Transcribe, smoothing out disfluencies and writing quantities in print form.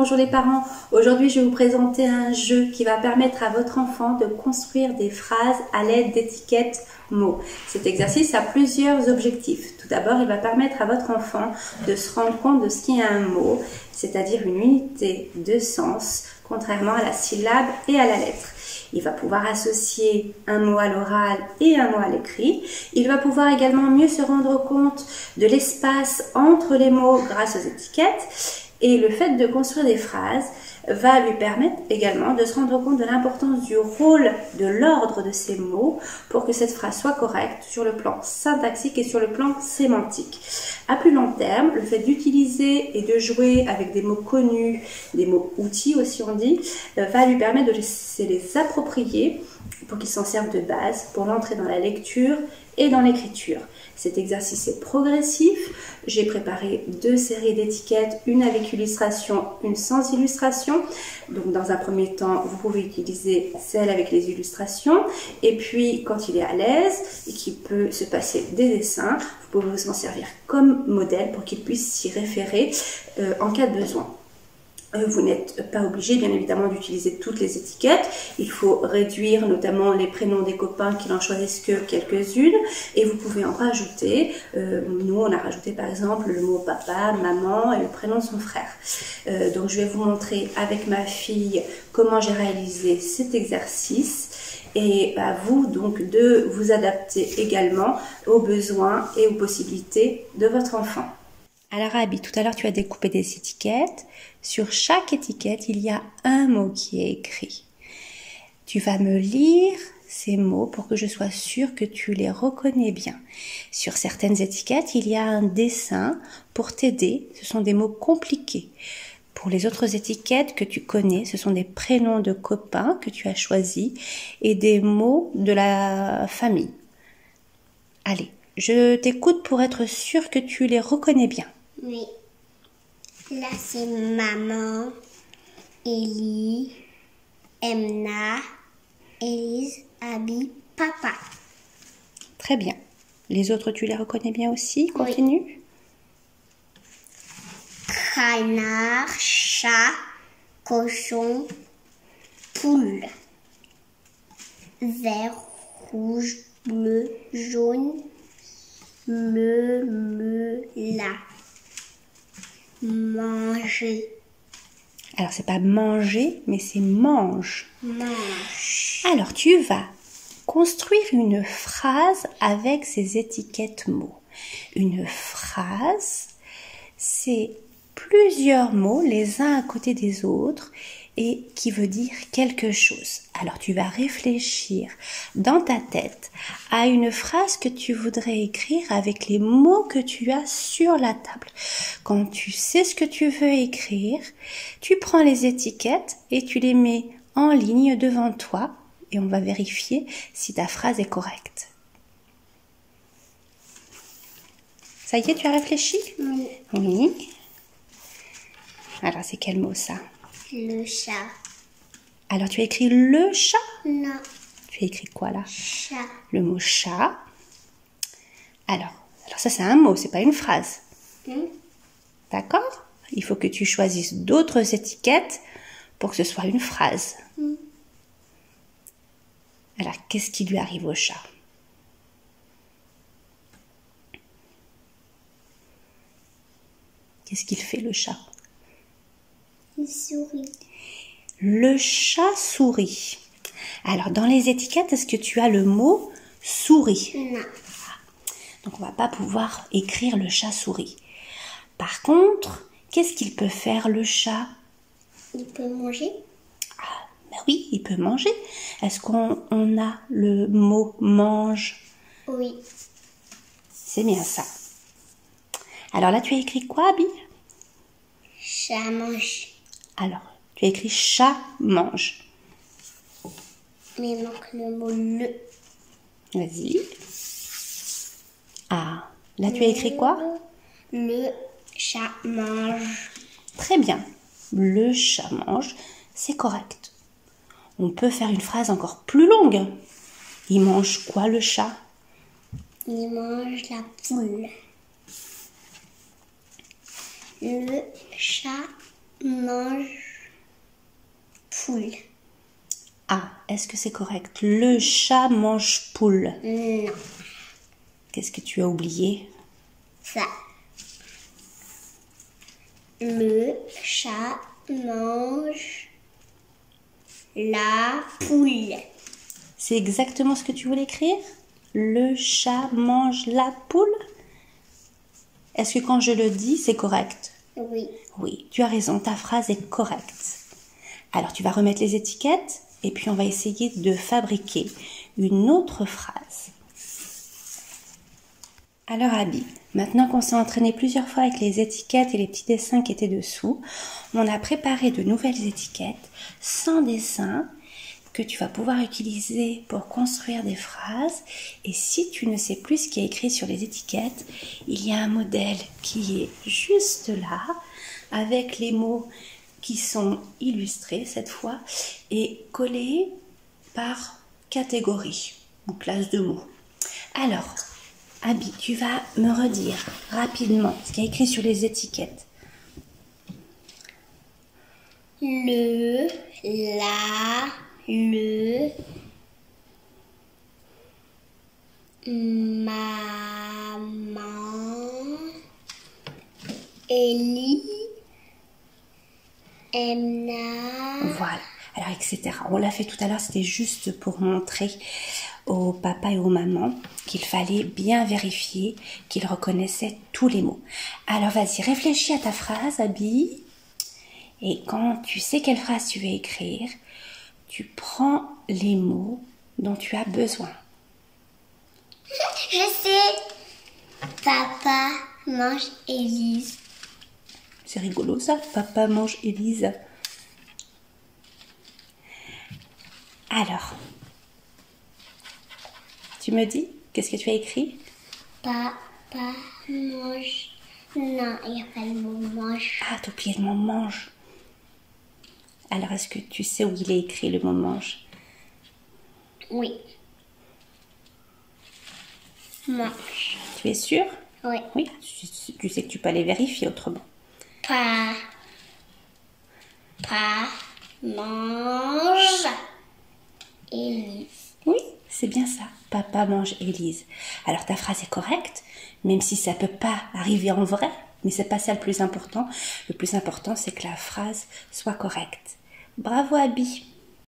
bonjour les parents. Aujourd'hui, je vais vous présenter un jeu qui va permettre à votre enfant de construire des phrases à l'aide d'étiquettes mots. Cet exercice a plusieurs objectifs. Tout d'abord, il va permettre à votre enfant de se rendre compte de ce qu'est un mot, c'est-à-dire une unité de sens, contrairement à la syllabe et à la lettre. Il va pouvoir associer un mot à l'oral et un mot à l'écrit. Il va pouvoir également mieux se rendre compte de l'espace entre les mots grâce aux étiquettes. Et le fait de construire des phrases va lui permettre également de se rendre compte de l'importance du rôle de l'ordre de ces mots pour que cette phrase soit correcte sur le plan syntaxique et sur le plan sémantique. À plus long terme, le fait d'utiliser et de jouer avec des mots connus, des mots outils aussi on dit, va lui permettre de se les approprier pour qu'ils s'en servent de base pour l'entrée dans la lecture et dans l'écriture. Cet exercice est progressif. J'ai préparé 2 séries d'étiquettes, une avec illustration, une sans illustration. Donc dans un premier temps, vous pouvez utiliser celle avec les illustrations. Et puis quand il est à l'aise et qu'il peut se passer des dessins, vous pouvez vous en servir comme modèle pour qu'il puisse s'y référer en cas de besoin. Vous n'êtes pas obligé, bien évidemment, d'utiliser toutes les étiquettes. Il faut réduire notamment les prénoms des copains qui n'en choisissent que quelques-unes. Et vous pouvez en rajouter. Nous, on a rajouté par exemple le mot papa, maman et le prénom de son frère. Donc, je vais vous montrer avec ma fille comment j'ai réalisé cet exercice. Et à vous donc de vous adapter également aux besoins et aux possibilités de votre enfant. Alors Abby, tout à l'heure tu as découpé des étiquettes. Sur chaque étiquette, il y a un mot qui est écrit. Tu vas me lire ces mots pour que je sois sûre que tu les reconnais bien. Sur certaines étiquettes, il y a un dessin pour t'aider. Ce sont des mots compliqués. Pour les autres étiquettes que tu connais, ce sont des prénoms de copains que tu as choisis et des mots de la famille. Allez, je t'écoute pour être sûre que tu les reconnais bien. Oui. Là, c'est maman, Ellie, Emna, Elise, Abby, papa. Très bien. Les autres, tu les reconnais bien aussi? Continue. Oui. Canard, chat, cochon, poule. Vert, rouge, bleu, jaune, là. Manger. Alors, c'est pas manger, mais c'est mange. Mange. Alors, tu vas construire une phrase avec ces étiquettes mots. Une phrase, c'est plusieurs mots les uns à côté des autres et qui veut dire quelque chose. Alors tu vas réfléchir dans ta tête à une phrase que tu voudrais écrire avec les mots que tu as sur la table. Quand tu sais ce que tu veux écrire, tu prends les étiquettes et tu les mets en ligne devant toi et on va vérifier si ta phrase est correcte. Ça y est, tu as réfléchi? Oui. Oui. Alors c'est quel mot ça? Le chat. Alors, tu as écrit le chat? Non. Tu as écrit quoi là? Chat. Le mot chat. Alors ça c'est un mot, c'est pas une phrase. D'accord? Il faut que tu choisisses d'autres étiquettes pour que ce soit une phrase. Alors, qu'est-ce qui lui arrive au chat? Qu'est-ce qu'il fait le chat? Il sourit. Le chat sourit. Alors, dans les étiquettes, est-ce que tu as le mot sourit? Non. Donc, on va pas pouvoir écrire le chat sourit. Par contre, qu'est-ce qu'il peut faire le chat? Il peut manger? Ah, ben oui, il peut manger. Est-ce qu'on a le mot mange? Oui. C'est bien ça. Alors là, tu as écrit quoi, Abby? Chat mange. Alors, tu as écrit chat mange. Mais il manque le mot le. Vas-y. Ah, là tu as écrit quoi? Le chat mange. Très bien. Le chat mange, c'est correct. On peut faire une phrase encore plus longue. Il mange quoi le chat? Il mange la poule. Le chat mange poule. Ah, est-ce que c'est correct? Le chat mange poule. Non, Qu'est-ce que tu as oublié? ça. Le chat mange la poule. C'est exactement ce que tu voulais écrire? Le chat mange la poule? Est-ce que quand je le dis, c'est correct? Oui. Oui, tu as raison, ta phrase est correcte. Alors, tu vas remettre les étiquettes et puis on va essayer de fabriquer une autre phrase. Alors, Abby, maintenant qu'on s'est entraîné plusieurs fois avec les étiquettes et les petits dessins qui étaient dessous, on a préparé de nouvelles étiquettes sans dessin que tu vas pouvoir utiliser pour construire des phrases. Et si tu ne sais plus ce qui est écrit sur les étiquettes, il y a un modèle qui est juste là, avec les mots qui sont illustrés cette fois et collés par catégorie ou classe de mots. Alors, Abby, tu vas me redire rapidement ce qu'il y a écrit sur les étiquettes. Le, la, le, maman, Ellie, Emna. Voilà, alors etc. On l'a fait tout à l'heure, c'était juste pour montrer au papa et aux mamans qu'il fallait bien vérifier qu'ils reconnaissaient tous les mots. Alors vas-y, réfléchis à ta phrase, Abby. Et quand tu sais quelle phrase tu veux écrire, tu prends les mots dont tu as besoin. Je sais. Papa mange Élise. C'est rigolo ça, papa mange Élise. Alors, tu me dis, qu'est-ce que tu as écrit? Papa mange. Non, il n'y a pas le mot mange. Ah, t'as oublié le mot mange. Alors, est-ce que tu sais où il est écrit le mot mange? Oui. Mange. Tu es sûr? Oui. Oui, tu sais que tu peux aller vérifier autrement. Pas mange Élise. Oui, c'est bien ça. Papa mange Élise. Alors ta phrase est correcte, même si ça peut pas arriver en vrai, mais c'est pas ça le plus important. Le plus important, c'est que la phrase soit correcte. Bravo Abby.